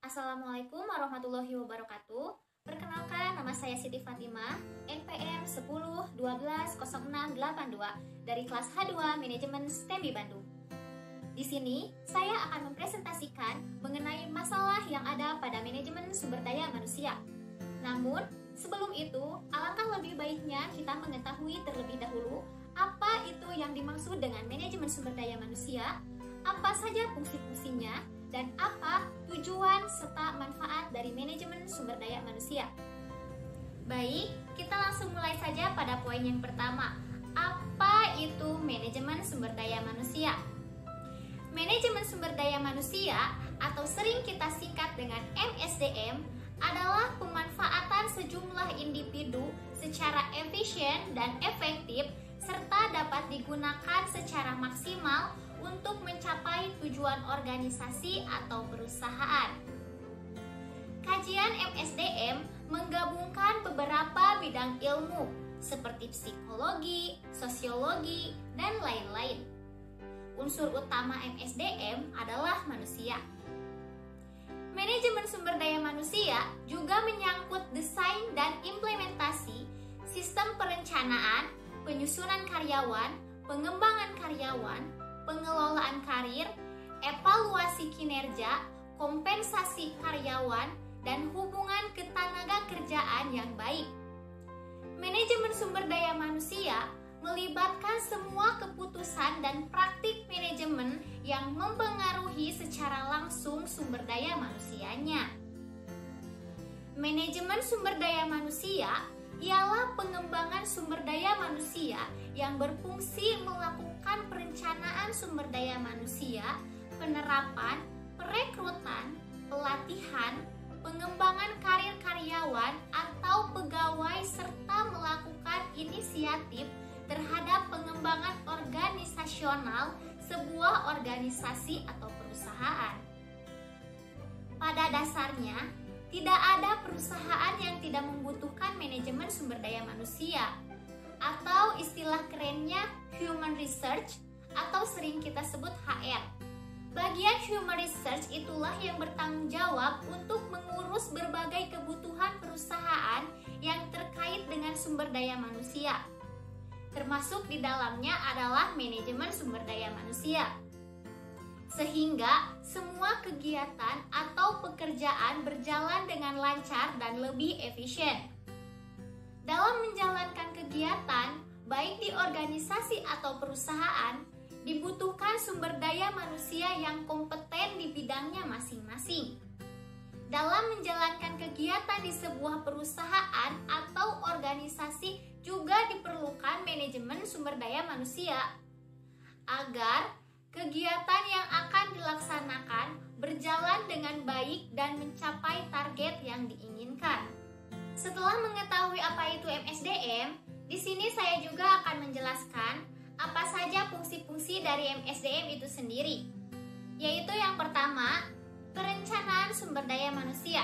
Assalamualaikum warahmatullahi wabarakatuh. Perkenalkan, nama saya Siti Fatimah, NPM 1012010682 dari kelas H2 Manajemen STEM di Bandung. Di sini, saya akan mempresentasikan mengenai masalah yang ada pada manajemen sumber daya manusia. Namun, sebelum itu, alangkah lebih baiknya kita mengetahui terlebih dahulu apa itu yang dimaksud dengan manajemen sumber daya manusia, apa saja fungsi-fungsinya, dan apa tujuan serta manfaat dari manajemen sumber daya manusia. Baik, kita langsung mulai saja pada poin yang pertama. Apa itu manajemen sumber daya manusia? Manajemen sumber daya manusia atau sering kita singkat dengan MSDM adalah pemanfaatan sejumlah individu secara efisien dan efektif serta dapat digunakan secara maksimal untuk mencapai tujuan organisasi atau perusahaan. Kajian MSDM menggabungkan beberapa bidang ilmu seperti psikologi, sosiologi, dan lain-lain. Unsur utama MSDM adalah manusia. Manajemen sumber daya manusia juga menyangkut desain dan implementasi sistem perencanaan, penyusunan karyawan, pengembangan karyawan, pengelolaan karir, evaluasi kinerja, kompensasi karyawan, dan hubungan ketenaga kerjaan yang baik. Manajemen sumber daya manusia melibatkan semua keputusan dan praktik manajemen yang mempengaruhi secara langsung sumber daya manusianya. Manajemen sumber daya manusia ialah pengembangan sumber daya manusia yang berfungsi melakukan perencanaan sumber daya manusia, penerapan, perekrutan, pelatihan, pengembangan karir karyawan atau pegawai serta melakukan inisiatif terhadap pengembangan organisasional sebuah organisasi atau perusahaan. Pada dasarnya, tidak ada perusahaan yang tidak membutuhkan manajemen sumber daya manusia, atau istilah kerennya Human Research atau sering kita sebut HR. Bagian Human Research itulah yang bertanggung jawab untuk mengurus berbagai kebutuhan perusahaan yang terkait dengan sumber daya manusia. Termasuk di dalamnya adalah manajemen sumber daya manusia. Sehingga semua kegiatan atau pekerjaan berjalan dengan lancar dan lebih efisien. Dalam menjalankan kegiatan, baik di organisasi atau perusahaan, dibutuhkan sumber daya manusia yang kompeten di bidangnya masing-masing. Dalam menjalankan kegiatan di sebuah perusahaan atau organisasi juga diperlukan manajemen sumber daya manusia agar kegiatan yang akan dilaksanakan berjalan dengan baik dan mencapai target yang diinginkan. Setelah mengetahui apa itu MSDM, di sini saya juga akan menjelaskan apa saja fungsi-fungsi dari MSDM itu sendiri. Yaitu yang pertama, perencanaan sumber daya manusia.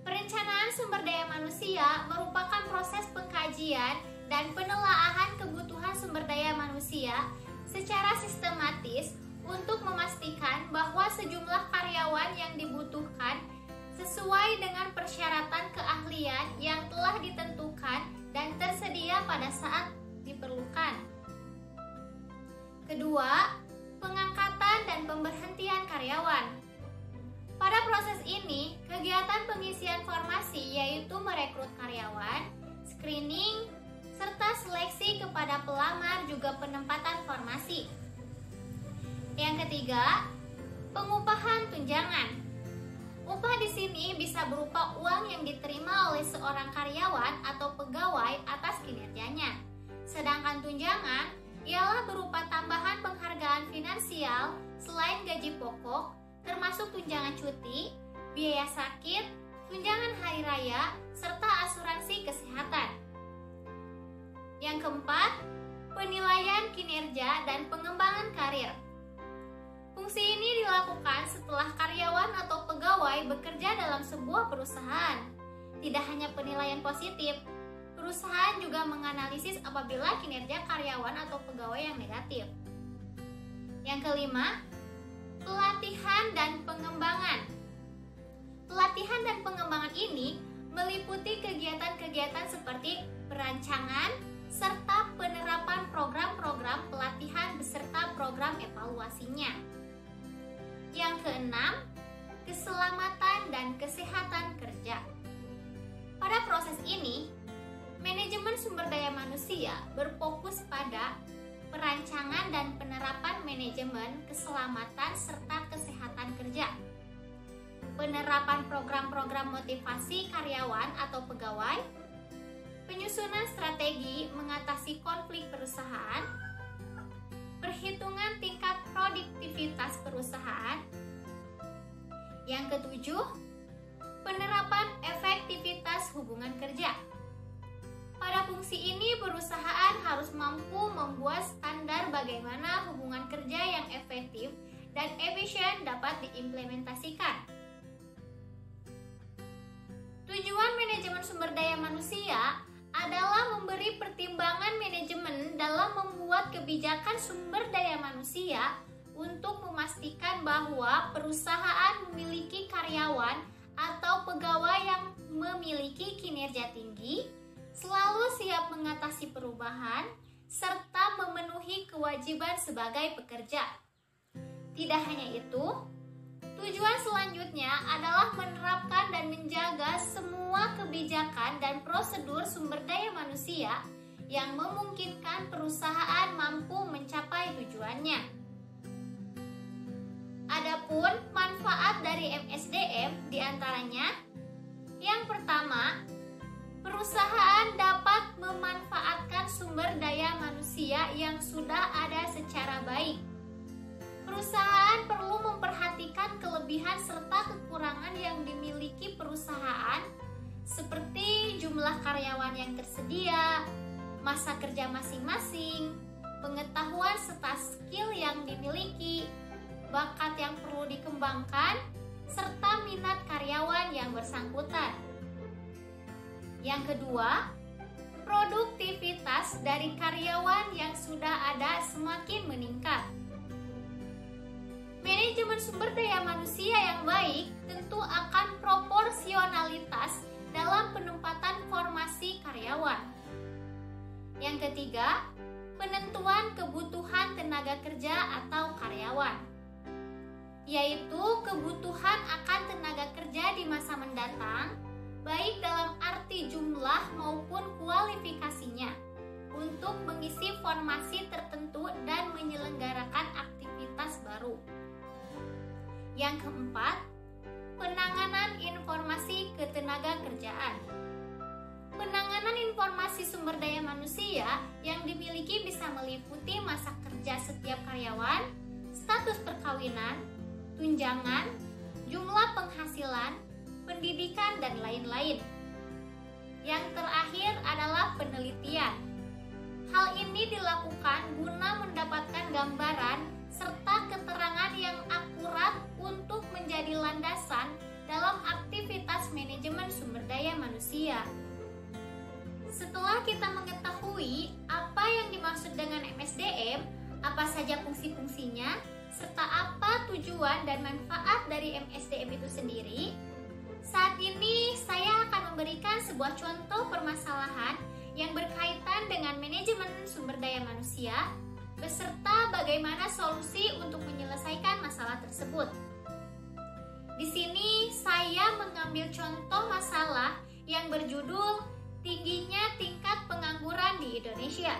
Perencanaan sumber daya manusia merupakan proses pengkajian dan penelaahan kebutuhan sumber daya manusia secara sistematis untuk memastikan bahwa sejumlah karyawan yang dibutuhkan sesuai dengan persyaratan keahlian yang telah ditentukan dan tersedia pada saat diperlukan. Kedua, pengangkatan dan pemberhentian karyawan. Pada proses ini, kegiatan pengisian formasi yaitu merekrut karyawan, screening, serta seleksi kepada pelamar juga penempatan formasi. Yang ketiga, pengupahan tunjangan. Upah di sini bisa berupa uang yang diterima oleh seorang karyawan atau pegawai atas kinerjanya. Sedangkan tunjangan ialah berupa tambahan penghargaan finansial selain gaji pokok, termasuk tunjangan cuti, biaya sakit, tunjangan hari raya, serta asuransi kesehatan. Yang keempat, penilaian kinerja dan pengembangan karir. Fungsi ini dilakukan setelah karyawan atau pegawai bekerja dalam sebuah perusahaan. Tidak hanya penilaian positif, perusahaan juga menganalisis apabila kinerja karyawan atau pegawai yang negatif. Yang kelima, pelatihan dan pengembangan. ini meliputi kegiatan-kegiatan seperti perancangan serta penerapan program-program pelatihan beserta program evaluasinya. Yang keenam, keselamatan dan kesehatan kerja. Pada proses ini, manajemen sumber daya manusia berfokus pada perancangan dan penerapan manajemen keselamatan serta kesehatan kerja, penerapan program-program motivasi karyawan atau pegawai, penyusunan strategi mengatasi konflik perusahaan, perhitungan tingkat produktivitas perusahaan. Yang ketujuh, penerapan efektivitas hubungan kerja. Pada fungsi ini, perusahaan harus mampu membuat standar bagaimana hubungan kerja yang efektif dan efisien dapat diimplementasikan. Tujuan manajemen sumber daya manusia adalah memberi pertimbangan manajemen dalam membuat kebijakan sumber daya manusia untuk memastikan bahwa perusahaan memiliki karyawan atau pegawai yang memiliki kinerja tinggi, selalu siap mengatasi perubahan, serta memenuhi kewajiban sebagai pekerja. Tidak hanya itu, tujuan selanjutnya adalah menerapkan dan menjaga semua kebijakan dan prosedur sumber daya manusia yang memungkinkan perusahaan mampu mencapai tujuannya. Adapun manfaat dari MSDM diantaranya, yang pertama, perusahaan dapat memanfaatkan sumber daya manusia yang sudah ada secara baik. Perusahaan perlu memperhatikan kelebihan serta kekurangan yang dimiliki perusahaan, seperti jumlah karyawan yang tersedia, masa kerja masing-masing, pengetahuan serta skill yang dimiliki, bakat yang perlu dikembangkan, serta minat karyawan yang bersangkutan. Yang kedua, produktivitas dari karyawan yang sudah ada semakin meningkat. Manajemen sumber daya manusia yang baik tentu akan proporsionalitas dalam penempatan formasi karyawan. Yang ketiga, penentuan kebutuhan tenaga kerja atau karyawan, yaitu kebutuhan akan tenaga kerja di masa mendatang, baik dalam arti jumlah maupun kualifikasinya, untuk mengisi formasi tertentu dan menyelenggarakan aktivitas baru. Yang keempat, penanganan informasi ketenaga kerjaan. Penanganan informasi sumber daya manusia yang dimiliki bisa meliputi masa kerja setiap karyawan, status perkawinan, tunjangan, jumlah penghasilan, pendidikan, dan lain-lain. Yang terakhir adalah penelitian. Hal ini dilakukan guna mendapatkan gambaran serta keterangan yang akurat untuk menjadi landasan dalam aktivitas manajemen sumber daya manusia. Setelah kita mengetahui apa yang dimaksud dengan MSDM, apa saja fungsi-fungsinya, serta apa tujuan dan manfaat dari MSDM itu sendiri, saat ini saya akan memberikan sebuah contoh permasalahan yang berkaitan dengan manajemen sumber daya manusia, beserta bagaimana solusi untuk menyelesaikan masalah tersebut. Di sini saya mengambil contoh masalah yang berjudul tingginya tingkat pengangguran di Indonesia.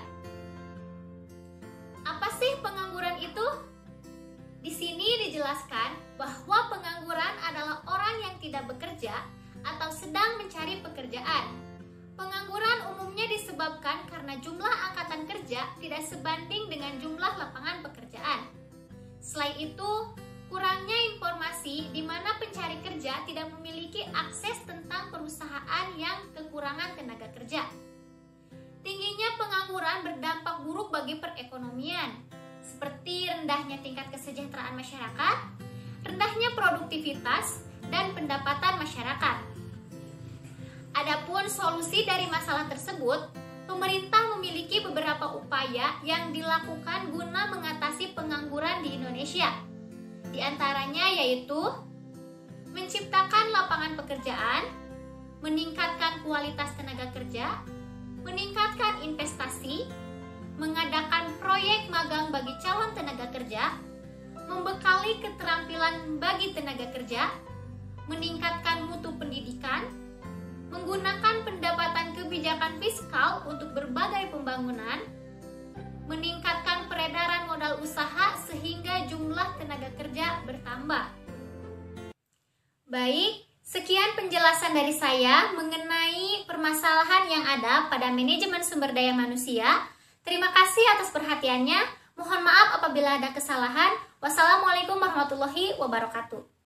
Apa sih pengangguran itu? Di sini dijelaskan bahwa pengangguran adalah orang yang tidak bekerja atau sedang mencari pekerjaan. Pengangguran umumnya disebabkan karena jumlah angkatan kerja tidak sebanding dengan jumlah lapangan pekerjaan. Selain itu, kurangnya informasi di mana pencari kerja tidak memiliki akses tentang perusahaan yang kekurangan tenaga kerja. Tingginya pengangguran berdampak buruk bagi perekonomian, seperti rendahnya tingkat kesejahteraan masyarakat, rendahnya produktivitas, dan pendapatan masyarakat. Adapun solusi dari masalah tersebut, pemerintah memiliki beberapa upaya yang dilakukan guna mengatasi pengangguran di Indonesia. Di antaranya yaitu menciptakan lapangan pekerjaan, meningkatkan kualitas tenaga kerja, meningkatkan investasi, mengadakan proyek magang bagi calon tenaga kerja, membekali keterampilan bagi tenaga kerja, meningkatkan mutu pendidikan, menggunakan pendapatan kebijakan fiskal untuk berbagai pembangunan, meningkatkan peredaran modal usaha sehingga jumlah tenaga kerja bertambah. Baik, sekian penjelasan dari saya mengenai permasalahan yang ada pada manajemen sumber daya manusia. Terima kasih atas perhatiannya. Mohon maaf apabila ada kesalahan. Wassalamualaikum warahmatullahi wabarakatuh.